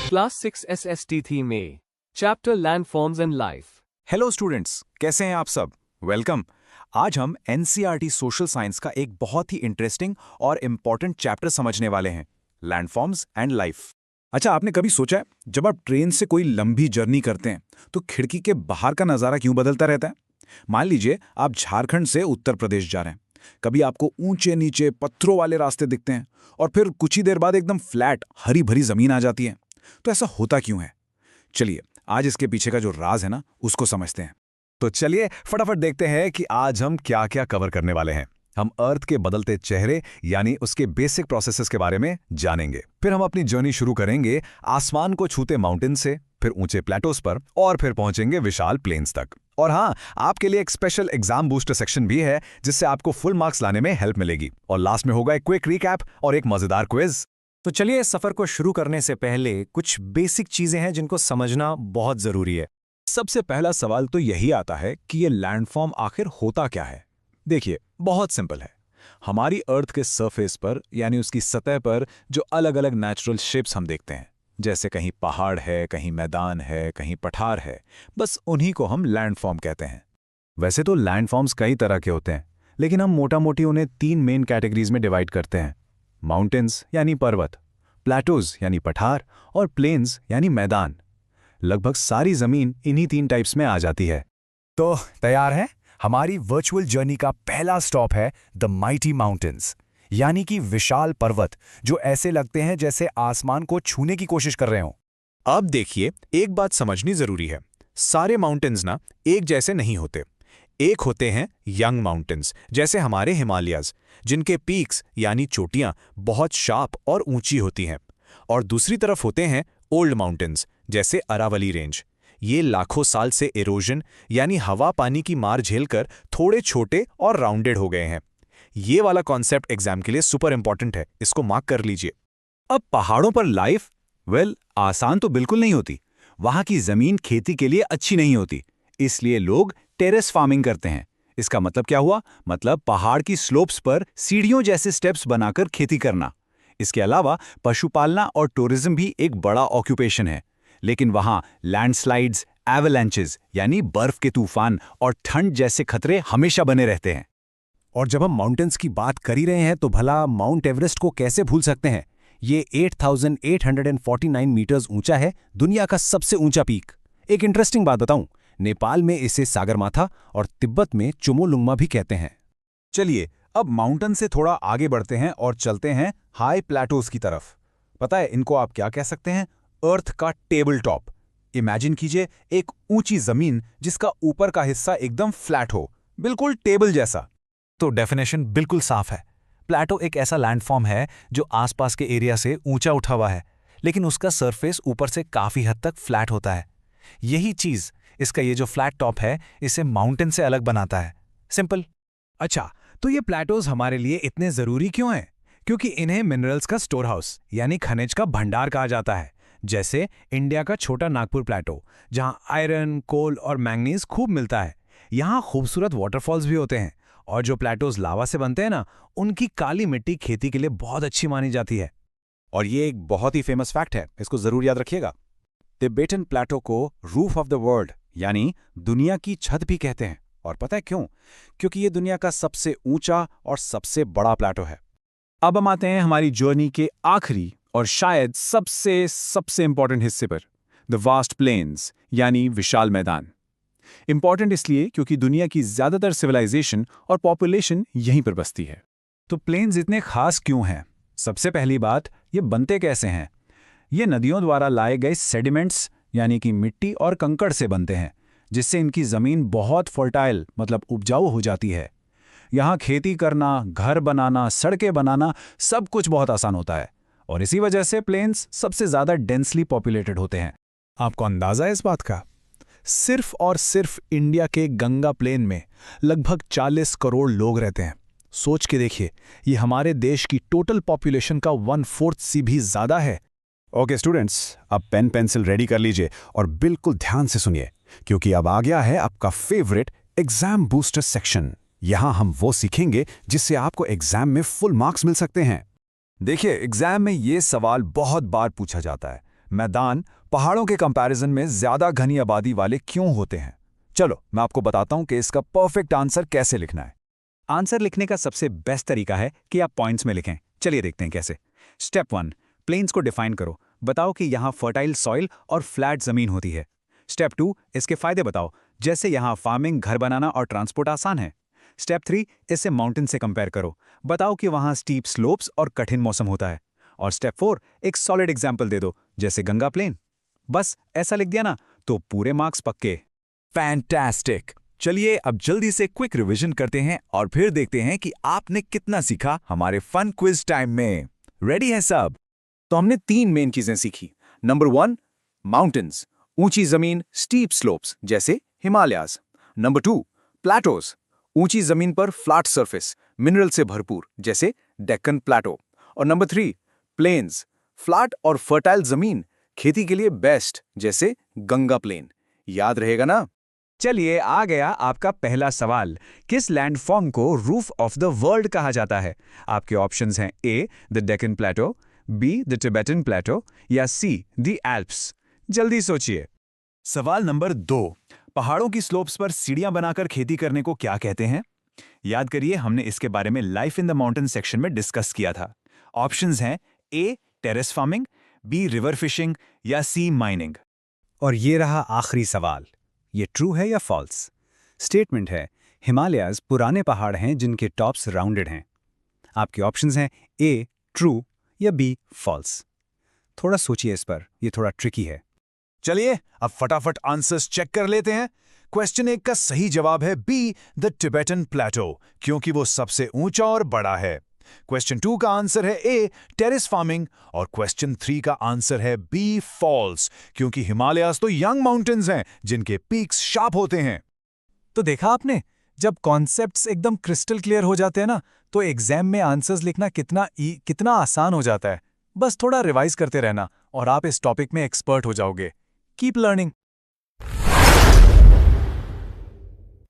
Class 6 SST Theme A, Chapter Landforms and Life. Hello students, कैसे हैं आप सब? वेलकम। आज हम एनसीईआरटी सोशल साइंस का एक बहुत ही इंटरेस्टिंग और इम्पॉर्टेंट चैप्टर समझने वाले हैं, लैंडफॉर्म्स एंड लाइफ। अच्छा, आपने कभी सोचा है जब आप ट्रेन से कोई लंबी जर्नी करते हैं तो खिड़की के बाहर का नज़ारा क्यों बदलता रहता है? मान लीजिए आप झारखंड से उत्तर प्रदेश जा रहे हैं। कभी आपको ऊंचे नीचे पत्थरों वाले रास्ते दिखते हैं और फिर कुछ ही देर बाद एकदम फ्लैट हरी भरी जमीन आ जाती है। तो ऐसा होता क्यों है? चलिए आज इसके पीछे का जो राज है ना, उसको समझते हैं। तो चलिए फटाफट देखते हैं कि आज हम क्या क्या कवर करने वाले हैं। हम अर्थ के बदलते चेहरे यानी उसके बेसिक प्रोसेसेस के बारे में जानेंगे। फिर हम अपनी जर्नी शुरू करेंगे आसमान को छूते माउंटेन से, फिर ऊंचे प्लेटोस पर और फिर पहुंचेंगे विशाल प्लेन्स तक। और हाँ, आपके लिए एक स्पेशल एग्जाम बूस्टर सेक्शन भी है जिससे आपको फुल मार्क्स लाने में हेल्प मिलेगी। और लास्ट में होगा एक क्विक रिकैप और एक मजेदार क्विज। तो चलिए इस सफर को शुरू करने से पहले कुछ बेसिक चीजें हैं जिनको समझना बहुत जरूरी है। सबसे पहला सवाल तो यही आता है कि ये लैंडफॉर्म आखिर होता क्या है। देखिए, बहुत सिंपल है। हमारी अर्थ के सरफेस पर यानी उसकी सतह पर जो अलग अलग नेचुरल शेप्स हम देखते हैं, जैसे कहीं पहाड़ है, कहीं मैदान है, कहीं पठार है, बस उन्हीं को हम लैंडफॉर्म कहते हैं। वैसे तो लैंडफॉर्म्स कई तरह के होते हैं, लेकिन हम मोटा मोटी उन्हें 3 मेन कैटेगरीज में डिवाइड करते हैं: माउंटेन्स यानी पर्वत, प्लेटोज यानी पठार और प्लेन्स यानी मैदान। लगभग सारी जमीन इन्हीं 3 टाइप्स में आ जाती है। तो तैयार हैं? हमारी वर्चुअल जर्नी का पहला स्टॉप है द माइटी माउंटेन्स, यानी कि विशाल पर्वत जो ऐसे लगते हैं जैसे आसमान को छूने की कोशिश कर रहे हों। अब देखिए, एक बात समझनी जरूरी है। सारे माउंटेन्स ना एक जैसे नहीं होते। एक होते हैं यंग माउंटेन्स, जैसे हमारे हिमालयाज, जिनके पीक्स यानी चोटियां बहुत शार्प और ऊंची होती हैं। और दूसरी तरफ होते हैं ओल्ड माउंटेन्स, जैसे अरावली रेंज। ये लाखों साल से इरोजन यानी हवा पानी की मार झेलकर थोड़े छोटे और राउंडेड हो गए हैं। ये वाला कॉन्सेप्ट एग्जाम के लिए सुपर इंपॉर्टेंट है, इसको मार्क कर लीजिए। अब पहाड़ों पर लाइफ आसान तो बिल्कुल नहीं होती। वहां की जमीन खेती के लिए अच्छी नहीं होती, इसलिए लोग टेरेस फार्मिंग करते हैं। इसका मतलब क्या हुआ? मतलब पहाड़ की स्लोप्स पर सीढ़ियों जैसे स्टेप्स बनाकर खेती करना। इसके अलावा पशुपालना और टूरिज्म भी एक बड़ा ऑक्यूपेशन है। लेकिन वहां लैंडस्लाइड्स, एवलांचेस यानी बर्फ के तूफान और ठंड जैसे खतरे हमेशा बने रहते हैं। और जब हम माउंटेन्स की बात कर ही रहे हैं तो भला माउंट एवरेस्ट को कैसे भूल सकते हैं? ये 8,849 मीटर्स ऊंचा है, दुनिया का सबसे ऊंचा पीक। एक इंटरेस्टिंग बात बताऊं, नेपाल में इसे सागरमाथा और तिब्बत में चुमोलुंगमा भी कहते हैं। चलिए अब माउंटेन से थोड़ा आगे बढ़ते हैं और चलते हैं हाई प्लेटोज की तरफ। पता है इनको आप क्या कह सकते हैं? अर्थ का टेबल टॉप। इमेजिन कीजिए एक ऊंची जमीन जिसका ऊपर का हिस्सा एकदम फ्लैट हो, बिल्कुल टेबल जैसा। तो डेफिनेशन बिल्कुल साफ है। प्लेटो एक ऐसा लैंडफॉर्म है जो आसपास के एरिया से ऊंचा उठा हुआ है, लेकिन उसका सरफेस ऊपर से काफी हद तक फ्लैट होता है। यही चीज इसका ये जो फ्लैट टॉप है इसे माउंटेन से अलग बनाता है। सिंपल। अच्छा, तो ये प्लेटोज हमारे लिए इतने जरूरी क्यों हैं? क्योंकि इन्हें मिनरल्स का स्टोर हाउस यानी खनिज का भंडार कहा जाता है। जैसे इंडिया का छोटा नागपुर प्लेटो, जहां आयरन, कोल और मैंगनीज खूब मिलता है। यहाँ खूबसूरत वाटरफॉल्स भी होते हैं। और जो प्लेटोज लावा से बनते हैं ना, उनकी काली मिट्टी खेती के लिए बहुत अच्छी मानी जाती है। और ये एक बहुत ही फेमस फैक्ट है, इसको जरूर याद रखिएगा। तिबेटन प्लेटो को रूफ ऑफ द वर्ल्ड यानी दुनिया की छत भी कहते हैं। और पता है क्यों? क्योंकि ये दुनिया का सबसे ऊंचा और सबसे बड़ा प्लेटो है। अब हम आते हैं हमारी जर्नी के आखिरी और शायद सबसे इंपॉर्टेंट हिस्से पर, द वास्ट प्लेन्स यानी विशाल मैदान। इंपॉर्टेंट इसलिए क्योंकि दुनिया की ज्यादातर सिविलाइजेशन और पॉपुलेशन यहीं पर बसती है। तो प्लेन्स इतने खास क्यों हैं? सबसे पहली बात, ये बनते कैसे हैं? ये नदियों द्वारा लाए गए सेडिमेंट्स यानी कि मिट्टी और कंकड़ से बनते हैं, जिससे इनकी जमीन बहुत फर्टाइल मतलब उपजाऊ हो जाती है। यहाँ खेती करना, घर बनाना, सड़कें बनाना सब कुछ बहुत आसान होता है। और इसी वजह से प्लेन्स सबसे ज्यादा डेंसली पॉपुलेटेड होते हैं। आपको अंदाजा है इस बात का? सिर्फ और सिर्फ इंडिया के गंगा प्लेन में लगभग 40 करोड़ लोग रहते हैं। सोच के देखिए, ये हमारे देश की टोटल पॉपुलेशन का 1/4 से भी ज्यादा है। ओके स्टूडेंट्स, अब पेन पेंसिल रेडी कर लीजिए और बिल्कुल ध्यान से सुनिए, क्योंकि अब आ गया है आपका फेवरेट एग्जाम बूस्टर सेक्शन। यहां हम वो सीखेंगे जिससे आपको एग्जाम में फुल मार्क्स मिल सकते हैं। देखिए, एग्जाम में ये सवाल बहुत बार पूछा जाता है, मैदान पहाड़ों के कंपैरिजन में ज्यादा घनी आबादी वाले क्यों होते हैं? चलो मैं आपको बताता हूं कि इसका परफेक्ट आंसर कैसे लिखना है। आंसर लिखने का सबसे बेस्ट तरीका है कि आप पॉइंट्स में लिखें। चलिए देखते हैं कैसे। स्टेप 1, प्लेन्स को डिफाइन करो। बताओ कि यहाँ फर्टाइल सॉइल और फ्लैट जमीन होती है। स्टेप 2, इसके फायदे बताओ, जैसे यहाँ फार्मिंग, घर बनाना और ट्रांसपोर्ट आसान है। स्टेप 3, इसे माउंटेन से कंपेयर करो। बताओ कि वहाँ स्टीप स्लोप्स और कठिन मौसम होता है। और स्टेप 4, एक सॉलिड एग्जाम्पल दे दो, जैसे गंगा प्लेन। बस ऐसा लिख दिया ना, तो पूरे मार्क्स पक्के। फैंटास्टिक। चलिए अब जल्दी से क्विक रिवीजन करते हैं और फिर देखते हैं कि आपने कितना सीखा हमारे फन क्विज टाइम में। रेडी है सब? तो हमने 3 मेन चीजें सीखी। नंबर 1, माउंटेन्स, ऊंची जमीन, स्टीप स्लोप्स जैसे हिमालयाज। नंबर 2, प्लेटोज, ऊंची जमीन पर फ्लैट सरफेस, मिनरल से भरपूर जैसे डेक्कन प्लेटो। और नंबर 3, प्लेन्स, फ्लैट और फर्टाइल जमीन, खेती के लिए बेस्ट जैसे गंगा प्लेन। याद रहेगा ना? चलिए आ गया आपका पहला सवाल। किस लैंडफॉर्म को रूफ ऑफ द वर्ल्ड कहा जाता है? आपके ऑप्शंस हैं A the Deccan plateau, B the Tibetan plateau या सी द एल्प्स। जल्दी सोचिए। सवाल नंबर 2, पहाड़ों की स्लोप्स पर सीढ़ियां बनाकर खेती करने को क्या कहते हैं? याद करिए, हमने इसके बारे में life in the mountain section में डिस्कस किया था। ऑप्शंस हैं A terrace farming, B river fishing या सी माइनिंग। और ये रहा आखिरी सवाल, ये ट्रू है या फॉल्स? स्टेटमेंट है हिमालयाज पुराने पहाड़ हैं जिनके टॉप्स राउंडेड हैं। आपके ऑप्शंस हैं ए ट्रू या बी फॉल्स। थोड़ा सोचिए इस पर, ये थोड़ा ट्रिकी है। चलिए अब फटाफट आंसर्स चेक कर लेते हैं। क्वेश्चन 1 का सही जवाब है बी द टिबेटन प्लेटो, क्योंकि वो सबसे ऊंचा और बड़ा है। क्वेश्चन 2 का आंसर है ए टेरेस फार्मिंग और क्वेश्चन 3 का आंसर है बी फॉल्स, क्योंकि हिमालयाज तो यंग माउंटेन्स हैं जिनके पीक्स शार्प होते हैं। तो देखा आपने, जब कॉन्सेप्ट्स एकदम क्रिस्टल क्लियर हो जाते हैं ना, तो एग्जाम में आंसर्स लिखना कितना आसान हो जाता है। बस थोड़ा रिवाइज करते रहना और आप इस टॉपिक में एक्सपर्ट हो जाओगे। Keep learning.